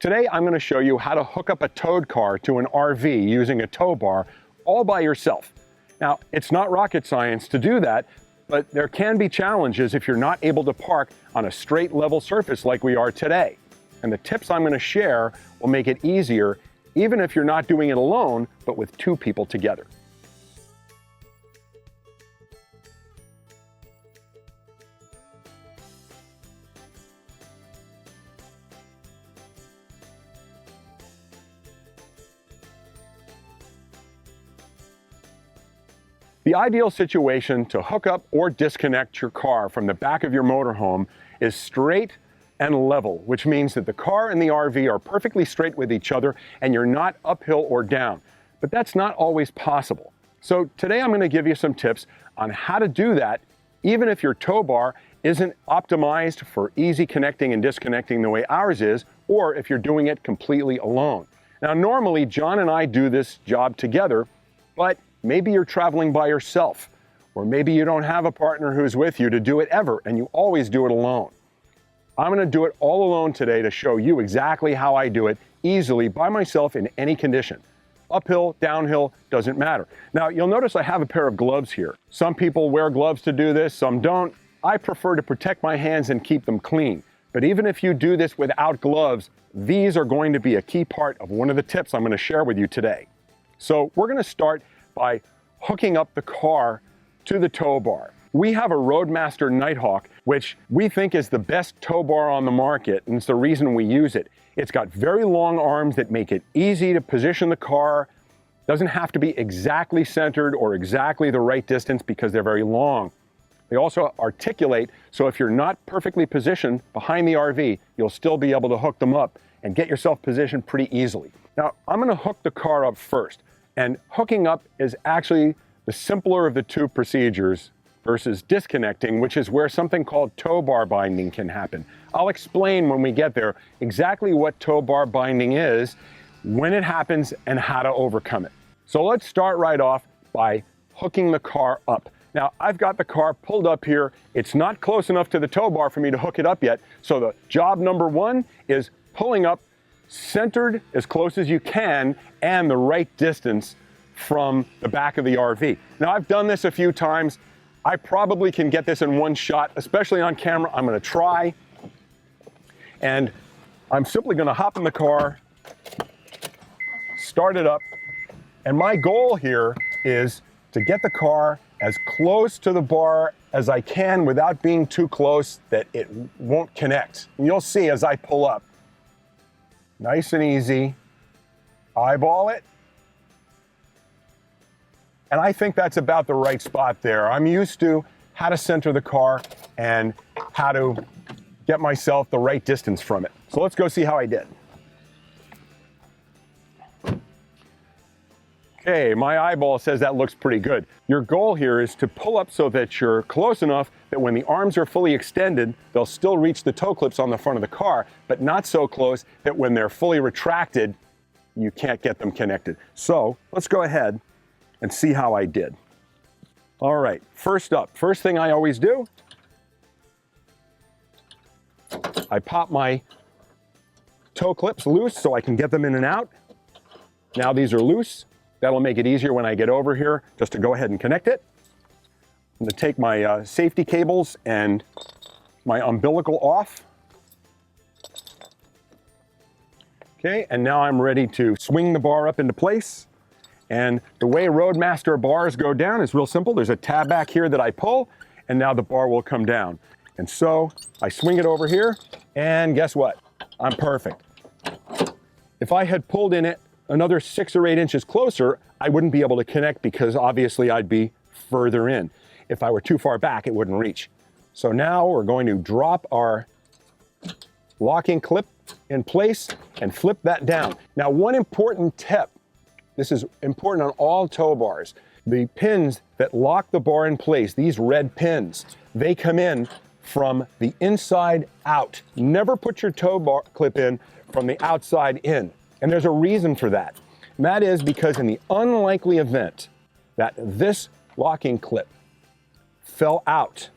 Today I'm going to show you how to hook up a towed car to an RV using a tow bar all by yourself. Now, it's not rocket science to do that, but there can be challenges if you're not able to park on a straight level surface like we are today. And the tips I'm going to share will make it easier, even if you're not doing it alone, but with two people together. The ideal situation to hook up or disconnect your car from the back of your motorhome is straight and level, which means that the car and the RV are perfectly straight with each other and you're not uphill or down. But that's not always possible. So today I'm going to give you some tips on how to do that, even if your tow bar isn't optimized for easy connecting and disconnecting the way ours is, or if you're doing it completely alone. Now, normally John and I do this job together, but maybe you're traveling by yourself, or maybe you don't have a partner who's with you to do it ever, and you always do it alone. I'm going to do it all alone today to show you exactly how I do it easily by myself in any condition. Uphill, downhill, doesn't matter. Now, you'll notice I have a pair of gloves here. Some people wear gloves to do this, some don't. I prefer to protect my hands and keep them clean. But even if you do this without gloves, these are going to be a key part of one of the tips I'm going to share with you today. So we're going to start by hooking up the car to the tow bar. We have a Roadmaster Nighthawk, which we think is the best tow bar on the market, and it's the reason we use it. It's got very long arms that make it easy to position the car. Doesn't have to be exactly centered or exactly the right distance because they're very long. They also articulate, so if you're not perfectly positioned behind the RV, you'll still be able to hook them up and get yourself positioned pretty easily. Now, I'm going to hook the car up first. And hooking up is actually the simpler of the two procedures versus disconnecting, which is where something called tow bar binding can happen. I'll explain when we get there exactly what tow bar binding is, when it happens, and how to overcome it. So let's start right off by hooking the car up. Now, I've got the car pulled up here. It's not close enough to the tow bar for me to hook it up yet. So the job number one is pulling up centered as close as you can and the right distance from the back of the RV. Now, I've done this a few times. I probably can get this in one shot, especially on camera. I'm going to try. And I'm simply going to hop in the car, start it up. And my goal here is to get the car as close to the bar as I can without being too close that it won't connect. And you'll see as I pull up. Nice and easy, eyeball it. And I think that's about the right spot there. I'm used to how to center the car and how to get myself the right distance from it. So let's go see how I did. Okay, my eyeball says that looks pretty good. Your goal here is to pull up so that you're close enough that when the arms are fully extended, they'll still reach the toe clips on the front of the car, but not so close that when they're fully retracted, you can't get them connected. So let's go ahead and see how I did. All right, first up, first thing I always do, I pop my toe clips loose so I can get them in and out. Now these are loose. That'll make it easier when I get over here just to go ahead and connect it. I'm going to take my safety cables and my umbilical off. Okay, and now I'm ready to swing the bar up into place. And the way Roadmaster bars go down is real simple. There's a tab back here that I pull, and now the bar will come down. And so I swing it over here, and guess what? I'm perfect. If I had pulled in it another 6 or 8 inches closer, I wouldn't be able to connect because obviously I'd be further in. If I were too far back, it wouldn't reach. So now we're going to drop our locking clip in place and flip that down. Now, one important tip, this is important on all tow bars. The pins that lock the bar in place, these red pins, they come in from the inside out. Never put your tow bar clip in from the outside in. And there's a reason for that. And that is because in the unlikely event that this locking clip fell out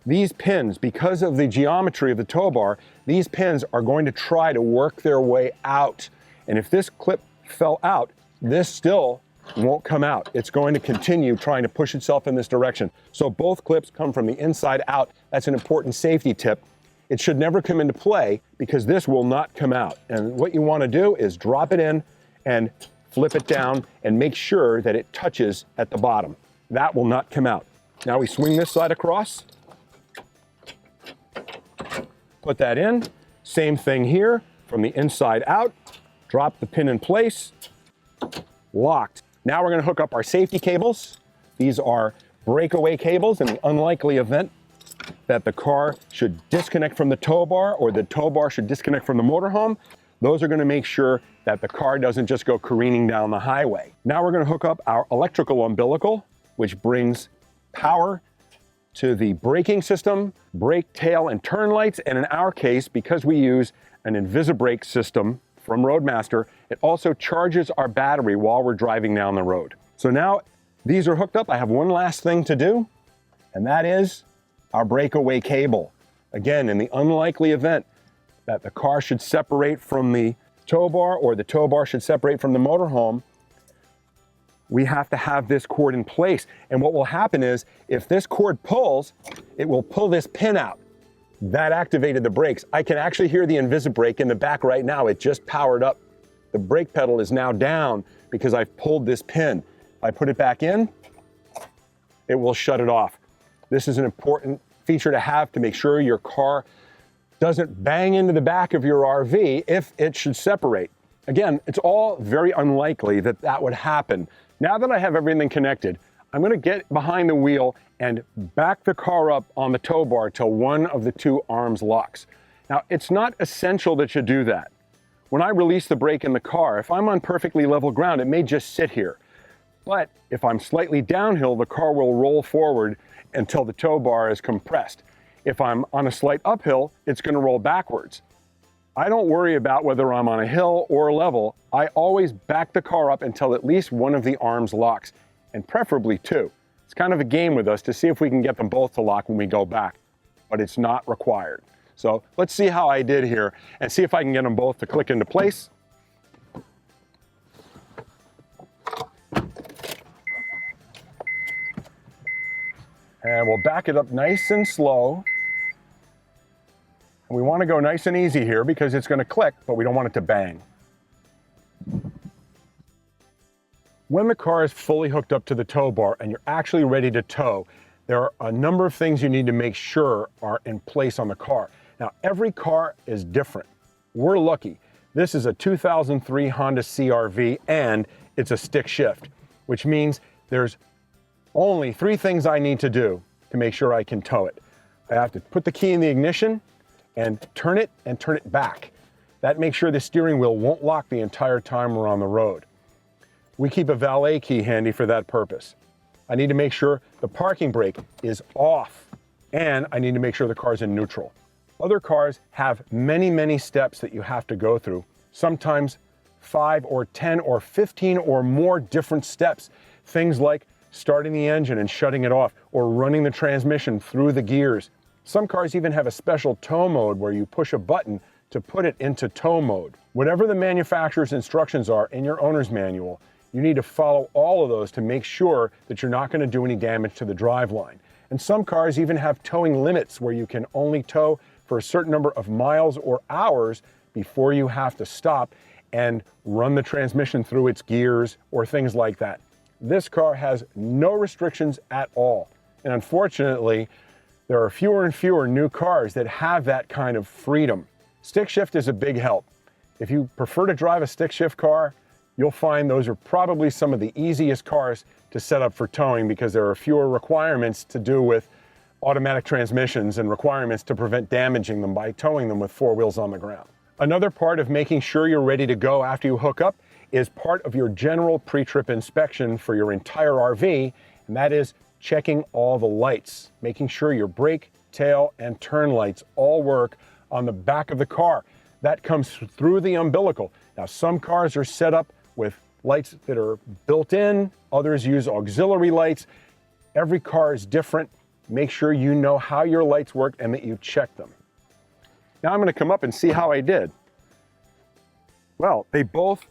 these pins, because of the geometry of the tow bar, these pins are going to try to work their way out. And if this clip fell out, this still won't come out. It's going to continue trying to push itself in this direction. So both clips come from the inside out. That's an important safety tip. It should never come into play because this will not come out. And what you want to do is drop it in and flip it down and make sure that it touches at the bottom. That will not come out. Now we swing this side across. Put that in. Same thing here from the inside out. Drop the pin in place. Locked. Now we're going to hook up our safety cables. These are breakaway cables in the unlikely event that the car should disconnect from the tow bar or the tow bar should disconnect from the motorhome. Those are going to make sure that the car doesn't just go careening down the highway. Now we're going to hook up our electrical umbilical, which brings power to the braking system, brake, tail, and turn lights. And in our case, because we use an InvisiBrake system from Roadmaster, it also charges our battery while we're driving down the road. So now these are hooked up. I have one last thing to do, and that is our breakaway cable. Again, in the unlikely event that the car should separate from the tow bar or the tow bar should separate from the motorhome, we have to have this cord in place. And what will happen is if this cord pulls, it will pull this pin out. That activated the brakes. I can actually hear the InvisiBrake in the back right now. It just powered up. The brake pedal is now down because I've pulled this pin. If I put it back in, it will shut it off. This is an important feature to have to make sure your car doesn't bang into the back of your RV if it should separate. Again, it's all very unlikely that that would happen. Now that I have everything connected, I'm going to get behind the wheel and back the car up on the tow bar till one of the two arms locks. Now, it's not essential that you do that. When I release the brake in the car, if I'm on perfectly level ground, it may just sit here. But if I'm slightly downhill, the car will roll forward until the tow bar is compressed. If I'm on a slight uphill, it's going to roll backwards. I don't worry about whether I'm on a hill or level. I always back the car up until at least one of the arms locks, and preferably two. It's kind of a game with us to see if we can get them both to lock when we go back, but it's not required. So let's see how I did here and see if I can get them both to click into place. And we'll back it up nice and slow. And we want to go nice and easy here because it's going to click, but we don't want it to bang. When the car is fully hooked up to the tow bar and you're actually ready to tow, there are a number of things you need to make sure are in place on the car. Now, every car is different. We're lucky. This is a 2003 Honda CR-V and it's a stick shift, which means there's only three things I need to do to make sure I can tow it. I have to put the key in the ignition and turn it back. That makes sure the steering wheel won't lock the entire time we're on the road. We keep a valet key handy for that purpose. I need to make sure the parking brake is off, and I need to make sure the car's in neutral. Other cars have many, many steps that you have to go through, sometimes 5 or 10 or 15 or more different steps. Things like starting the engine and shutting it off, or running the transmission through the gears. Some cars even have a special tow mode where you push a button to put it into tow mode. Whatever the manufacturer's instructions are in your owner's manual, you need to follow all of those to make sure that you're not going to do any damage to the driveline. And some cars even have towing limits where you can only tow for a certain number of miles or hours before you have to stop and run the transmission through its gears or things like that. This car has no restrictions at all. And unfortunately, there are fewer and fewer new cars that have that kind of freedom. Stick shift is a big help. If you prefer to drive a stick shift car, you'll find those are probably some of the easiest cars to set up for towing because there are fewer requirements to do with automatic transmissions and requirements to prevent damaging them by towing them with four wheels on the ground. Another part of making sure you're ready to go after you hook up is part of your general pre-trip inspection for your entire RV, and that is checking all the lights, making sure your brake, tail, and turn lights all work on the back of the car. That comes through the umbilical. Now, some cars are set up with lights that are built in, others use auxiliary lights. Every car is different. make sure you know how your lights work and that you check them. Now I'm going to come up and see how I did. Well, they both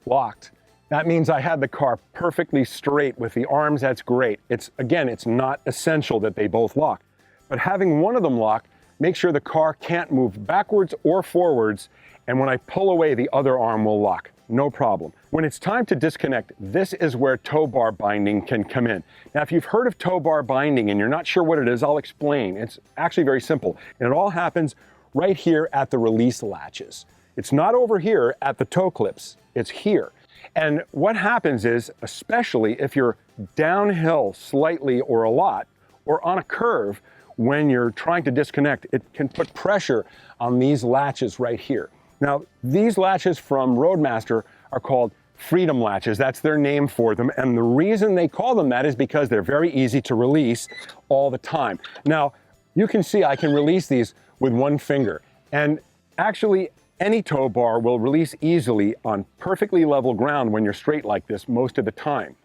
locked. That means I had the car perfectly straight with the arms. That's great. Again, it's not essential that they both lock, but having one of them lock, make sure the car can't move backwards or forwards, and when I pull away, the other arm will lock. No problem. When it's time to disconnect, this is where tow bar binding can come in. Now, if you've heard of tow bar binding and you're not sure what it is, I'll explain. It's actually very simple, and it all happens right here at the release latches. It's not over here at the tow clips, it's here. And what happens is, especially if you're downhill slightly or a lot, or on a curve, when you're trying to disconnect, it can put pressure on these latches right here. Now, these latches from Roadmaster are called freedom latches. That's their name for them. And the reason they call them that is because they're very easy to release all the time. Now, you can see I can release these with one finger. And actually, any tow bar will release easily on perfectly level ground when you're straight like this most of the time.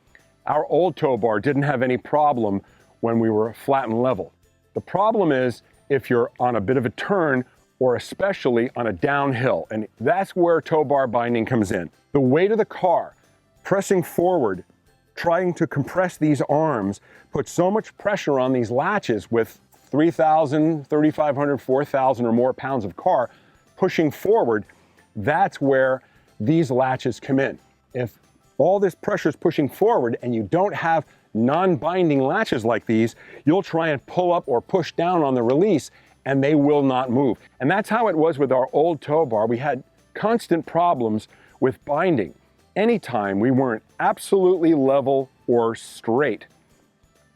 Our old tow bar didn't have any problem when we were flat and level. The problem is if you're on a bit of a turn or especially on a downhill, and that's where tow bar binding comes in. The weight of the car pressing forward, trying to compress these arms, puts so much pressure on these latches with 3,000, 3,500, 4,000 or more pounds of car pushing forward. That's where these latches come in. If all this pressure is pushing forward and you don't have non-binding latches like these, you'll try and pull up or push down on the release and they will not move. And that's how it was with our old tow bar. We had constant problems with binding. Anytime we weren't absolutely level or straight,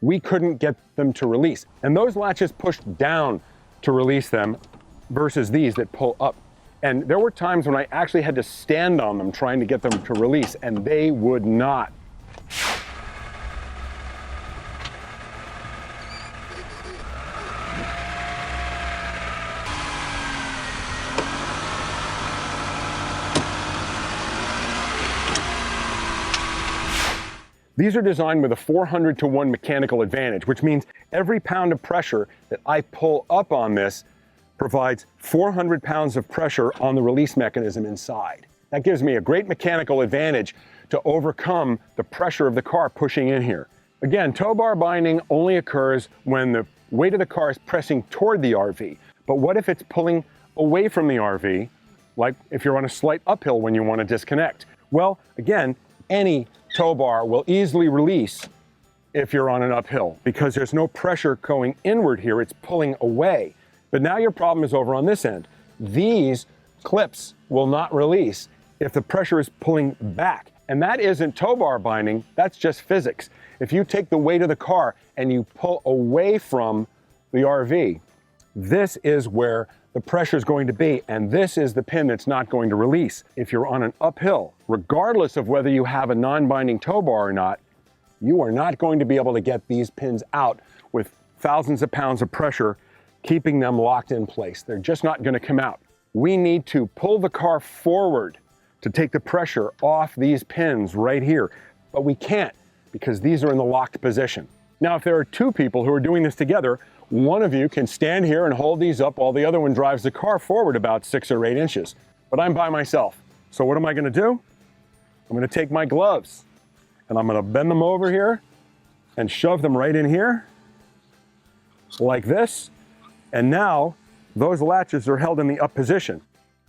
we couldn't get them to release. And those latches pushed down to release them versus these that pull up. And there were times when I actually had to stand on them trying to get them to release, and they would not. These are designed with a 400-to-1 mechanical advantage, which means every pound of pressure that I pull up on this provides 400 pounds of pressure on the release mechanism inside. That gives me a great mechanical advantage to overcome the pressure of the car pushing in here. Again, tow bar binding only occurs when the weight of the car is pressing toward the RV. But what if it's pulling away from the RV, like if you're on a slight uphill when you want to disconnect? Well, again, any tow bar will easily release if you're on an uphill because there's no pressure going inward here, it's pulling away. But now your problem is over on this end. These clips will not release if the pressure is pulling back. And that isn't tow bar binding, that's just physics. If you take the weight of the car and you pull away from the RV, this is where the pressure is going to be, and this is the pin that's not going to release. If you're on an uphill, regardless of whether you have a non-binding tow bar or not, you are not going to be able to get these pins out with thousands of pounds of pressure keeping them locked in place. They're just not going to come out. We need to pull the car forward to take the pressure off these pins right here, but we can't because these are in the locked position. Now, if there are two people who are doing this together, one of you can stand here and hold these up while the other one drives the car forward about 6 or 8 inches. But I'm by myself. So what am I going to do? I'm going to take my gloves and I'm going to bend them over here and shove them right in here like this. And now those latches are held in the up position.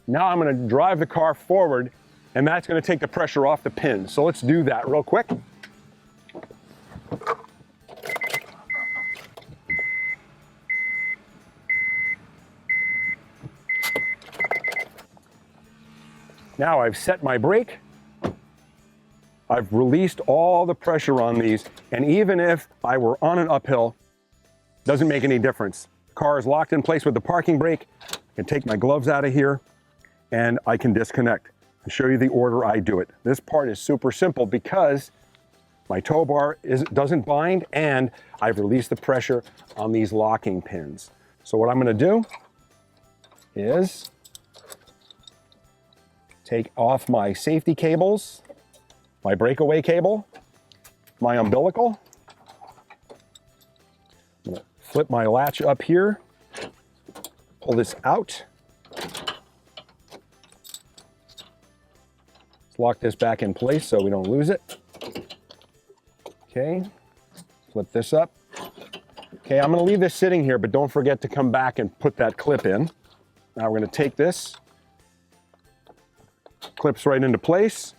Now I'm going to drive the car forward and that's going to take the pressure off the pins. So let's do that real quick. Now I've set my brake, I've released all the pressure on these, and even if I were on an uphill, doesn't make any difference. The car is locked in place with the parking brake. I can take my gloves out of here and I can disconnect. I'll show you the order I do it. This part is super simple because my tow bar doesn't bind and I've released the pressure on these locking pins. So what I'm going to do is take off my safety cables, my breakaway cable, my umbilical. I'm going to flip my latch up here, pull this out. Let's lock this back in place so we don't lose it. Okay, flip this up. Okay, I'm gonna leave this sitting here, but don't forget to come back and put that clip in. Now we're gonna take this, clips right into place,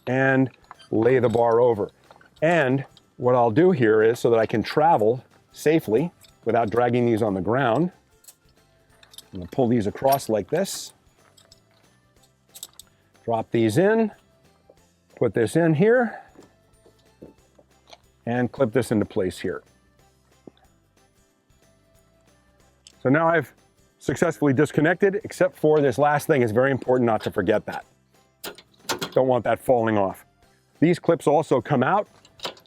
and lay the bar over. And what I'll do here is, so that I can travel safely without dragging these on the ground, I'm gonna pull these across like this, drop these in, put this in here, and clip this into place here. So now I've successfully disconnected, except for this last thing. It's very important not to forget that. Don't want that falling off. These clips also come out,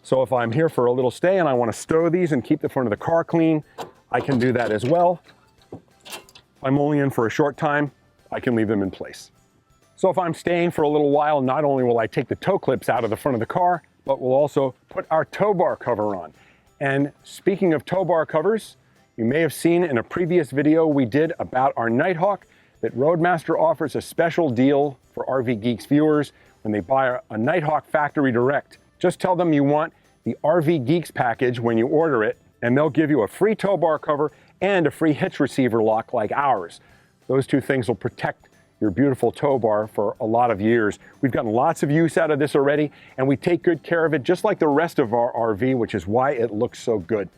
so if I'm here for a little stay and I want to stow these and keep the front of the car clean, I can do that as well. If I'm only in for a short time, I can leave them in place. So if I'm staying for a little while, not only will I take the tow clips out of the front of the car, but we'll also put our tow bar cover on. And speaking of tow bar covers, you may have seen in a previous video we did about our Nighthawk that Roadmaster offers a special deal for RV Geeks viewers when they buy a Nighthawk factory direct. Just tell them you want the RV Geeks package when you order it, and they'll give you a free tow bar cover and a free hitch receiver lock like ours. Those two things will protect your beautiful tow bar for a lot of years. We've gotten lots of use out of this already, and we take good care of it just like the rest of our RV, which is why it looks so good.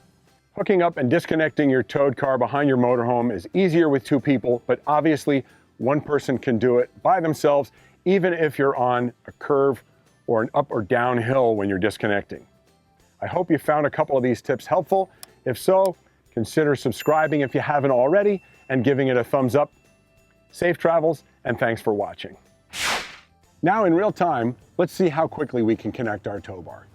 Hooking up and disconnecting your towed car behind your motorhome is easier with two people, but obviously one person can do it by themselves, even if you're on a curve or an up or down hill when you're disconnecting. I hope you found a couple of these tips helpful. If so, consider subscribing if you haven't already and giving it a thumbs up. Safe travels, and thanks for watching. Now in real time, let's see how quickly we can connect our tow bar.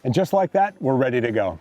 And just like that, we're ready to go.